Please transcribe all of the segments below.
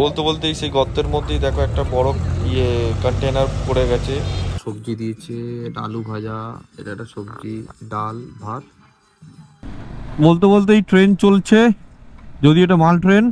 বলতে বলতেই সেই গর্তের মধ্যেই দেখো একটা বড় কন্টেনার পড়ে গেছে। সবজি দিয়েছে, আলু ভাজা, এটা একটা সবজি, ডাল, ভাত। বলতে বলতেই ট্রেন চলছে, যদি এটা মাল ট্রেন।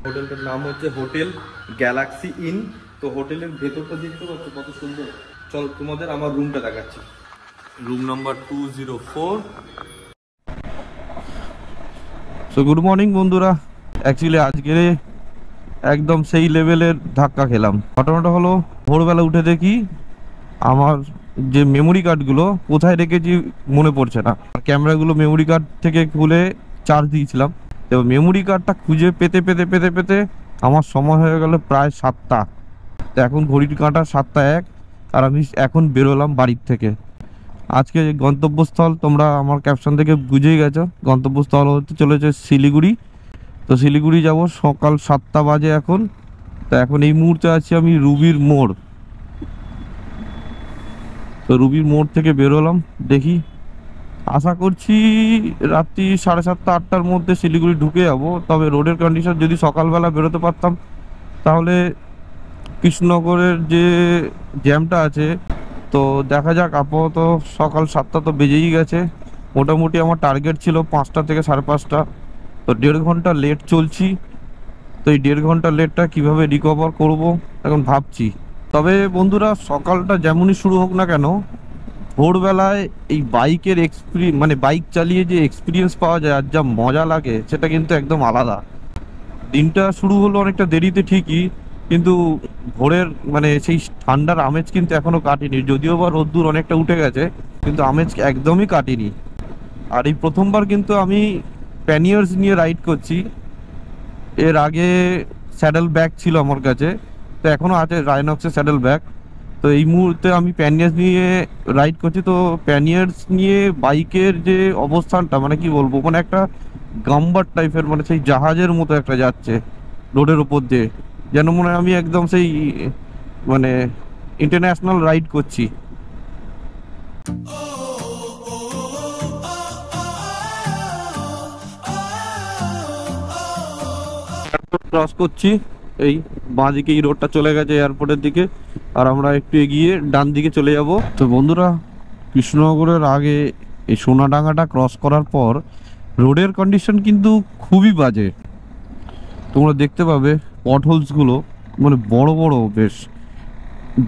হোটেলটার নাম হচ্ছে হোটেল গ্যালাক্সি ইন। তো হোটেলের ভেতরটা দেখতে পাচ্ছ কত সুন্দর। চল তোমাদের আমার রুমটা দেখাচ্ছি। Room number 204। So good morning বন্ধুরা। অ্যাকচুয়ালি আজকে একদম সেই লেভেলের ধাক্কা খেলাম। ঘটনাটা হলো, ভোরবেলা উঠে দেখি আমার যে মেমোরি কার্ডগুলো কোথায় রেখেছি মনে পড়ছে না। ক্যামেরাগুলো মেমোরি কার্ড থেকে খুলে চার্জ দিয়েছিলাম, তো মেমোরি কার্ডটা খুঁজে পেতে পেতে পেতে পেতে আমার সময় হয়ে গেল প্রায় 7টা। তো এখন ঘড়ির কাঁটা 7টা 1, আর আমি এখন বেরোলাম বাড়ির থেকে। আজকে গন্তব্যস্থল তোমরা আমার ক্যাপশন থেকে বুঝেই গেছো, গন্তব্যস্থল হতে চলেছে শিলিগুড়ি। তো শিলিগুড়ি যাব সকাল 7টা বাজে এখন। তো এখন এই মুহূর্তে আছি আমি রুবির মোড়। তো রুবির মোড় থেকে বেরোলাম, দেখি আশা করছি রাত্রি 7:30-8টার মধ্যে শিলিগুড়ি ঢুকে যাব। তবে রোডের কন্ডিশন, যদি সকালবেলা বেরোতে পারতাম তাহলে কৃষ্ণনগরের যে জ্যামটা আছে, তো দেখা যাক। আপাতত সকাল 7টা তো বেজেই গেছে। মোটামুটি আমার টার্গেট ছিল 5টা থেকে 5:30। তো 1.5 ঘন্টা লেট চলছি। তো এই 1.5 ঘন্টা লেটটা কিভাবে রিকভার করব এখন ভাবছি। তবে বন্ধুরা, সকালটা যেমনই শুরু হোক না কেন, ভোরবেলায় এই বাইকের মানে বাইক চালিয়ে যে এক্সপিরিয়েন্স পাওয়া যায় আর যা মজা লাগে, সেটা কিন্তু একদম আলাদা। দিনটা শুরু হলো অনেকটা দেরিতে ঠিকই, কিন্তু ভোরের মানে সেই ঠান্ডার আমেজ কিন্তু এখনো কাটেনি। যদিও বা রোদ্দুর অনেকটা উঠে গেছে, কিন্তু আমেজ একদমই কাটেনি। আর এই প্রথমবার কিন্তু আমি প্যানিয়ার্স নিয়ে রাইড করছি। এর আগে স্যাডেল ব্যাগ ছিল আমার কাছে, তো এখনো আছে রাইনক্সের স্যাডেল ব্যাগ। তো এই মুহূর্তে আমি প্যানিয়ার্স নিয়ে রাইড করছি। তো প্যানিয়ার্স নিয়ে বাইকের যে অবস্থানটা, মানে কি বলবো, মানে একটা গাম্বার টাইপের, মানে সেই জাহাজের মতো একটা যাচ্ছে রোডের উপর দিয়ে, যেন মনে হয় আমি একদম সেই মানে ইন্টারন্যাশনাল রাইড করছি। ক্রস করছি, এই বাঁ দিকে এই রোডটা চলে গেছে এয়ারপোর্টের দিকে, আর আমরা একটু এগিয়ে ডান দিকে চলে যাব। তো বন্ধুরা, কৃষ্ণনগরের আগে এই সোনাডাঙ্গাটা ক্রস করার পর রোডের কন্ডিশন কিন্তু খুবই বাজে। তোমরা দেখতে পাবে পটহোলসগুলো মানে বড় বড় বেশ।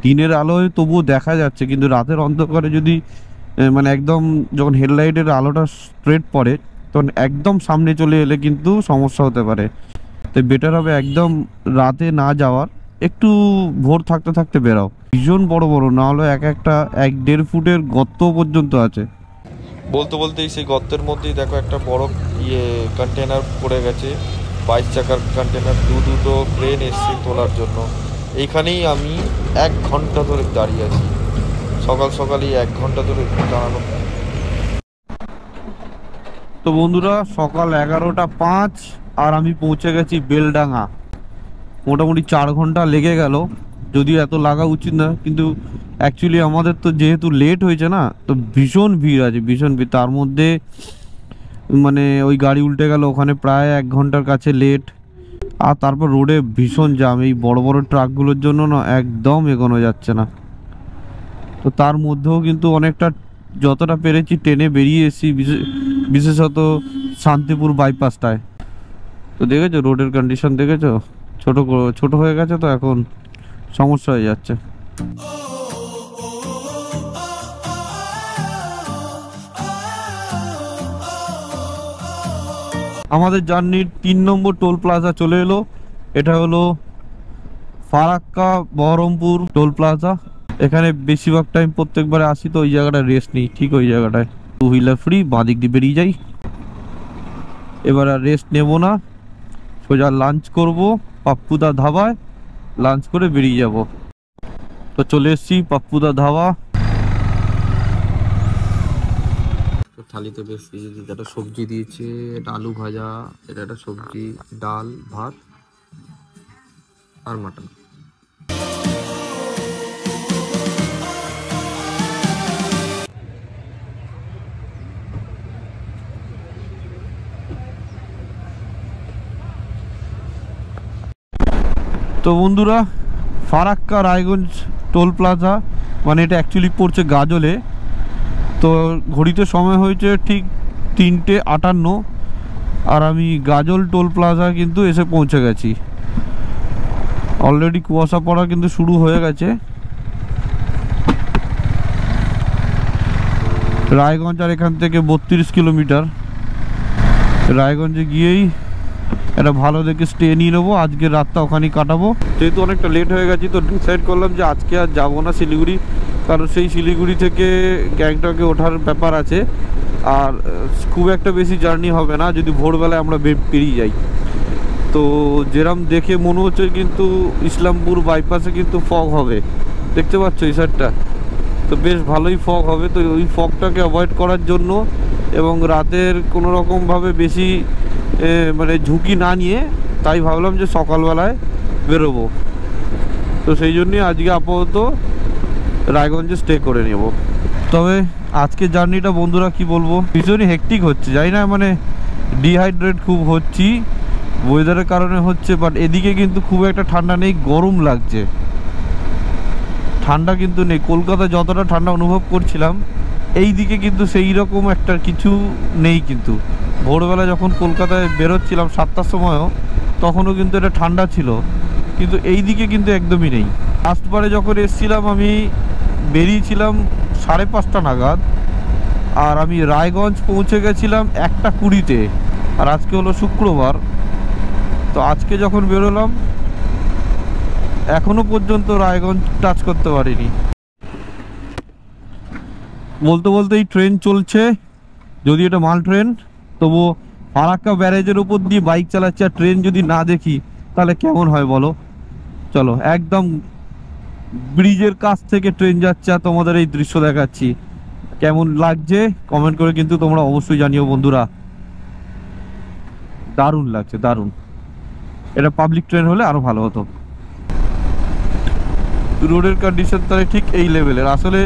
দিনের আলোয় তবুও দেখা যাচ্ছে, কিন্তু রাতের অন্ধকারে যদি মানে একদম যখন হেডলাইটের আলোটা স্ট্রেট পড়ে, তখন একদম সামনে চলে এলে কিন্তু সমস্যা হতে পারে। তো বেটার হবে একদম রাতে না যাওয়ার, একটু ভোর থাকতে থাকতে বেরাও। ভীষণ বড় বড়, না হলে এক একটা 1-1.5 ফুটের গর্ত পর্যন্ত আছে। বলতে বলতেই সেই গর্তের মধ্যেই দেখো একটা বড় কন্টেনার পড়ে গেছে, 22 চাকার কন্টেনার। দুটো ক্রেন এসছে তোলার জন্য। এইখানেই আমি 1 ঘন্টা ধরে দাঁড়িয়ে আছি। সকাল সকালই 1 ঘন্টা ধরে দাঁড়ানো। তো বন্ধুরা, সকাল 11টা 5 আর আমি পৌঁছে গেছি বেলডাঙ্গা। মোটামুটি 4 ঘন্টা লেগে গেল, যদিও এত লাগা উচিত না, কিন্তু অ্যাকচুয়ালি আমাদের তো যেহেতু লেট হয়েছে না, তো ভীষণ ভিড় আছে, ভীষণ ভিড়। তার মধ্যে মানে ওই গাড়ি উল্টে গেল, ওখানে প্রায় 1 ঘন্টার কাছে লেট। আর তারপর রোডে ভীষণ জ্যাম, এই বড় বড় ট্রাকগুলোর জন্য না একদম এগোনো যাচ্ছে না। তো তার মধ্যেও কিন্তু অনেকটা যতটা পেরেছি ট্রেনে বেরিয়ে এসেছি, বিশেষত শান্তিপুর বাইপাসটায়। তো দেখেছো রোডের কন্ডিশন, দেখেছো ছোট ছোট হয়ে গেছে, তো এখন সমস্যা হয়ে যাচ্ছে। আমাদের জার্নির 3 নম্বর টোল প্লাজা চলে এলো। এটা হলো ফারাক্কা বহরমপুর টোল প্লাজা। এখানে বেশিরভাগ টাইম প্রত্যেকবারে আসি, তো ওই জায়গাটায় রেস্ট নিই, ঠিক ওই জায়গাটায়। 2 হুইলার ফ্রি, বাঁ দিক দিয়ে বেরিয়ে যাই। এবার আর রেস্ট নেব না, সোজা লাঞ্চ করব পাপ্পুদা ধাবায়। লাঞ্চ করে বেরিয়ে যাব। তো চলে এসেছি পাপ্পুদা ধাবা। থালিতে বেশ একটা সবজি দিয়েছে, এটা আলু ভাজা, এটা একটা সবজি, ডাল, ভাত আর মাটন। তো বন্ধুরা, ফারাক্কা রায়গঞ্জ টোল প্লাজা, মানে এটা অ্যাকচুয়ালি পড়ছে গাজলে। তো ঘড়িতে সময় হয়েছে ঠিক 3:58, আর আমি গাজল টোল প্লাজা কিন্তু এসে পৌঁছে গেছি। অলরেডি কুয়াশা পড়া কিন্তু শুরু হয়ে গেছে। রায়গঞ্জ আর এখান থেকে 32 কিলোমিটার। রায়গঞ্জে গিয়েই একটা ভালো দেখে স্টে নিয়ে নেবো, আজকের রাতটা ওখানেই কাটাবো। যেহেতু অনেকটা লেট হয়ে গেছি, তো ডিসাইড করলাম যে আজকে আর যাবো না শিলিগুড়ি, কারণ সেই শিলিগুড়ি থেকে গ্যাংটকে ওঠার ব্যাপার আছে। আর খুব একটা বেশি জার্নি হবে না যদি ভোরবেলায় আমরা পেরিয়ে যাই। তো যেরম দেখে মনে হচ্ছে কিন্তু ইসলামপুর বাইপাসে কিন্তু ফগ হবে, দেখতে পাচ্ছ এই সাইডটা, তো বেশ ভালোই ফগ হবে। তো ওই ফগটাকে অ্যাভয়েড করার জন্য এবং রাতের কোনো রকমভাবে বেশি মানে ঝুঁকি না নিয়ে, তাই ভাবলাম যে সকালবেলায় বেরোবো। তো সেই জন্যই আজকে আপাতত রায়গঞ্জে স্টে করে নেব। তবে আজকে জার্নিটা বন্ধুরা কি বলবো, ভীষণই হেক্টিক হচ্ছে, যাই না, মানে ডিহাইড্রেট খুব হচ্ছি ওয়েদারের কারণে হচ্ছে। বাট এদিকে কিন্তু খুব একটা ঠান্ডা নেই, গরম লাগছে, ঠান্ডা কিন্তু নেই। কলকাতায় যতটা ঠান্ডা অনুভব করছিলাম, এই দিকে কিন্তু সেই রকম একটা কিছু নেই। কিন্তু ভোরবেলা যখন কলকাতায় বেরোচ্ছিলাম 7টার সময়ও, তখনও কিন্তু এটা ঠান্ডা ছিল, কিন্তু এই দিকে কিন্তু একদমই নেই। লাস্টবারে যখন এসেছিলাম আমি বেরিয়েছিলাম 5:30 নাগাদ, আর আমি রায়গঞ্জ পৌঁছে গেছিলাম 1:20-তে, আর আজকে হলো শুক্রবার। তো আজকে যখন বেরোলাম এখনো পর্যন্ত রায়গঞ্জ টাচ করতে পারিনি। বলতে বলতে এই ট্রেন চলছে, যদি এটা মাল ট্রেন, তবু ফারাক্কা ব্যারেজের উপর দিয়ে বাইক চালাচ্ছে আর ট্রেন যদি না দেখি তাহলে কেমন হয় বলো। চলো, একদম ব্রিজের কাছ থেকে ট্রেন যাচ্ছে আর তোমাদের এই দৃশ্য দেখাচ্ছি। কেমন লাগছে কমেন্ট করে কিন্তু তোমরা অবশ্যই জানিও বন্ধুরা। দারুণ লাগছে, দারুণ। এটা পাবলিক ট্রেন হলে আরো ভালো হতো। রোডের কন্ডিশন তাহলে ঠিক এই লেভেলের। আসলে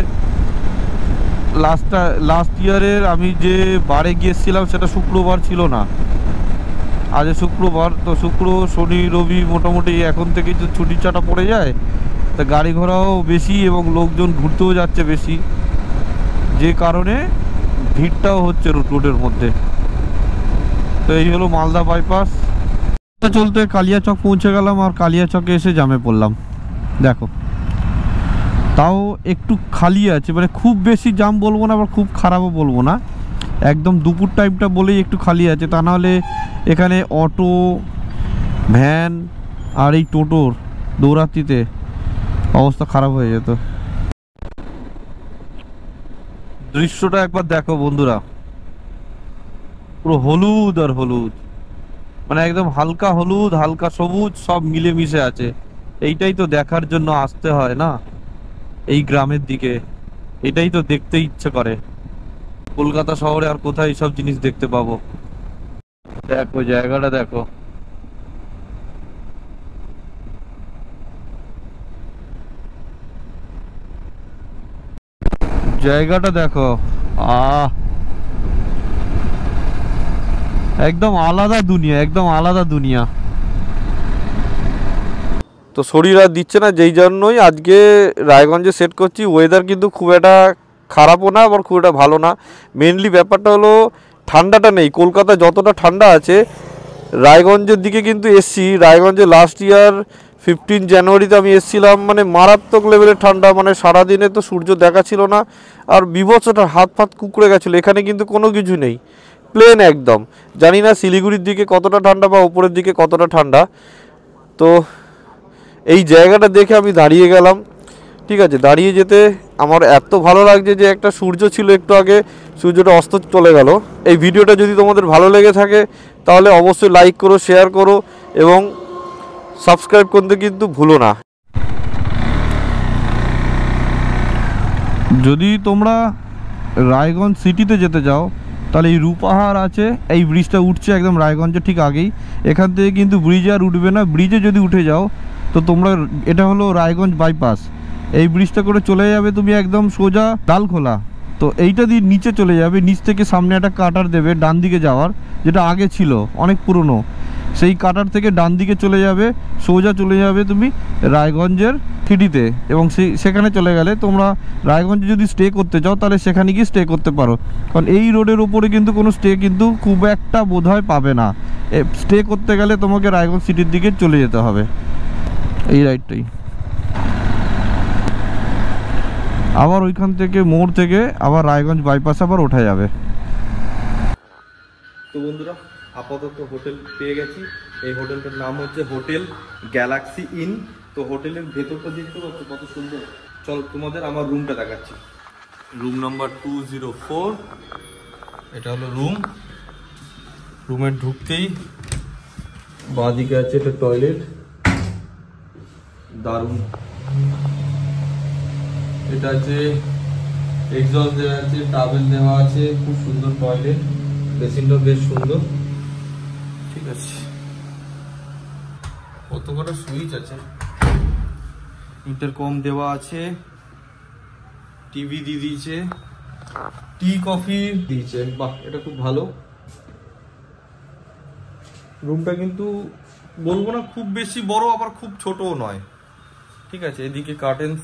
লাস্ট ইয়ারের আমি যে বারে গিয়েছিলাম সেটা শুক্রবার ছিল না, আজ শুক্রবার। তো শুক্র শনি রবি মোটামুটি এখন থেকেই তো ছুটি চাটা পড়ে যায়, তা গাড়ি ঘোড়াও বেশি এবং লোকজন ঘুরতেও যাচ্ছে বেশি, যে কারণে ভিড়টাও হচ্ছে রোডের মধ্যে। তো এই হলো মালদা বাইপাস। চলতে কালিয়াচক পৌঁছে গেলাম, আর কালিয়াচকে এসে জামে পড়লাম। দেখো, তাও একটু খালি আছে, মানে খুব বেশি জাম বলবো না, আবার খুব খারাপও বলবো না, একদম দুপুর টাইমটা বলেই একটু খালি আছে। তা নাহলে এখানে অটো, ভ্যান আর এই টোটোর দৌরাত্রিতে অবস্থা খারাপ হয়ে যেত। দৃশ্যটা একবার দেখো বন্ধুরা, পুরো হলুদ আর হলুদ, মানে একদম হালকা হলুদ হালকা সবুজ সব মিলেমিশে আছে। এইটাই তো দেখার জন্য আসতে হয় না এই গ্রামের দিকে, এটাই তো দেখতে ইচ্ছে করে। কলকাতা শহরে আর কোথায় এইসব জিনিস দেখতে পাবো। দেখো জায়গাটা দেখো, জায়গাটা দেখো, একদম আলাদা দুনিয়া, একদম আলাদা দুনিয়া। তো শরীর আর দিচ্ছে না, যেই জন্যই আজকে রায়গঞ্জে সেট করছি। ওয়েদার কিন্তু খুব একটা খারাপও না, আবার খুব একটা ভালো না। মেনলি ব্যাপারটা হলো ঠান্ডাটা নেই। কলকাতায় যতটা ঠান্ডা আছে, রায়গঞ্জের দিকে কিন্তু এসছি। রায়গঞ্জে লাস্ট ইয়ার 15 জানুয়ারিতে আমি এসেছিলাম, মানে মারাত্মক লেভেলের ঠান্ডা, মানে সারাদিনে তো সূর্য দেখা ছিল না, আর বিভৎসটা হাত ফাত কুকড়ে গেছিলো। এখানে কিন্তু কোনো কিছু নেই, প্লেন একদম। জানি না শিলিগুড়ির দিকে কতটা ঠান্ডা বা উপরের দিকে কতটা ঠান্ডা। তো এই জায়গাটা দেখে আমি দাঁড়িয়ে গেলাম। ঠিক আছে, দাঁড়িয়ে যেতে আমার এত ভালো লাগছে যে একটা সূর্য ছিল একটু আগে, সূর্যটা অস্ত চলে গেল। এই ভিডিওটা যদি তোমাদের ভালো লেগে থাকে তাহলে অবশ্যই লাইক করো, শেয়ার করো এবং সাবস্ক্রাইব করতে কিন্তু ভুলো না। যদি তোমরা রায়গঞ্জ সিটিতে যেতে চাও তাহলে এই রূপাহার আছে, এই ব্রিজটা উঠছে একদম রায়গঞ্জের ঠিক আগেই। এখান থেকে কিন্তু ব্রিজে আর উঠবে না, ব্রিজে যদি উঠে যাও তো তোমরা, এটা হলো রায়গঞ্জ বাইপাস, এই ব্রিজটা করে চলে যাবে তুমি একদম সোজা ডালখোলা। তো এইটা দিয়ে নিচে চলে যাবে, নিচ থেকে সামনে একটা কাটার দেবে ডান দিকে যাওয়ার, যেটা আগে ছিল অনেক পুরনো। সেই কাটার থেকে ডান দিকে চলে যাবে, সোজা চলে যাবে তুমি রায়গঞ্জের সিটিতে, এবং সেখানে চলে গেলে তোমরা রায়গঞ্জে যদি স্টে করতে চাও তাহলে সেখানে গিয়ে স্টে করতে পারো। কারণ এই রোডের উপরে কিন্তু কোনো স্টে কিন্তু খুব একটা বোধহয় পাবে না। স্টে করতে গেলে তোমাকে রায়গঞ্জ সিটির দিকে চলে যেতে হবে, এই রাইডটাই। আবার ওইখান থেকে মোড় থেকে আবার রায়গঞ্জ বাইপাস আবার ওঠা যাবে। তো বন্ধুরা, আপাতত হোটেল পেয়ে গেছি। এই হোটেলটার নাম হচ্ছে হোটেল গ্যালাক্সি ইন। তো হোটেলের ভেতরটা দেখতে পাচ্ছ কত সুন্দর। চল তোমাদের আমার রুমটা দেখাচ্ছি। রুম নাম্বার 204, এটা হলো রুম। রুমে ঢুকতেই বাঁদিকে আছে একটা টয়লেট, দারুণ। এটা আছে এক্সস্ট দেওয়া আছে, টাওয়েল দেওয়া আছে, খুব সুন্দর টয়লেট। বেসিনটাও বেশ সুন্দর, ঠিক আছে। কত কটা সুইচ আছে, ইন্টারকম দেওয়া আছে, টিভি দিয়ে দিয়েছে, টি কফি দিয়েছে। বাহ, এটা খুব ভালো। রুমটা কিন্তু বলবো না খুব বেশি বড়, আবার খুব ছোটও নয়, ঠিক আছে। এদিকে কার্টেন্স,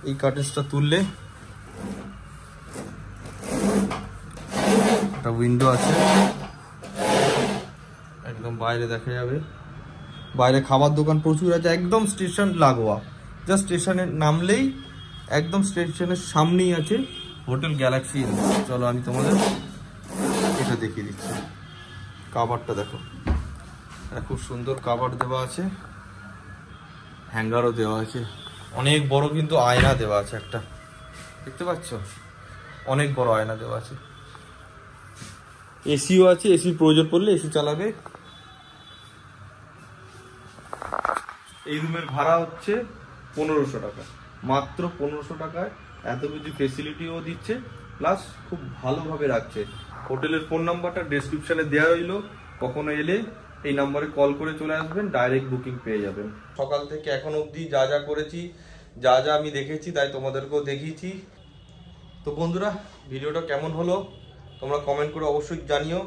এই কার্টেন্সটা তুললে একটা উইন্ডো আছে, একদম বাইরে দেখা যাবে। বাইরে খাবার দোকান প্রচুর আছে, একদম স্টেশন লাগোয়া। জাস্ট স্টেশনে নামলেই একদম স্টেশনের সামনেই আছে হোটেল গ্যালাক্সি ইন। চলো আমি তোমাদের এটা দেখিয়ে দিচ্ছি। কাভারটা দেখো, খুব সুন্দর কাভার দেওয়া আছে, হ্যাঙ্গারও দেওয়া আছে। অনেক বড় কিন্তু আয়না দেওয়া আছে একটা, দেখতে পাচ্ছ? অনেক বড় আয়না দেওয়া আছে। এসিও আছে, এসি প্রয়োজন পড়লে এসি চালাবে। এই রুমের ভাড়া হচ্ছে 1500 টাকা, মাত্র 1500 টাকায় এত কিছু ফেসিলিটিও দিচ্ছে, প্লাস খুব ভালোভাবে রাখছে। হোটেলের ফোন নাম্বারটা ডেসক্রিপশনে দেওয়া রইলো, কখনো এলে এই নাম্বারে কল করে চলে আসবেন, ডাইরেক্ট বুকিং পেয়ে যাবেন। সকাল থেকে এখন অবধি যা যা করেছি, যা যা আমি দেখেছি তাই তোমাদেরকেও দেখিয়েছি। তো বন্ধুরা, ভিডিওটা কেমন হলো তোমরা কমেন্ট করে অবশ্যই জানিও।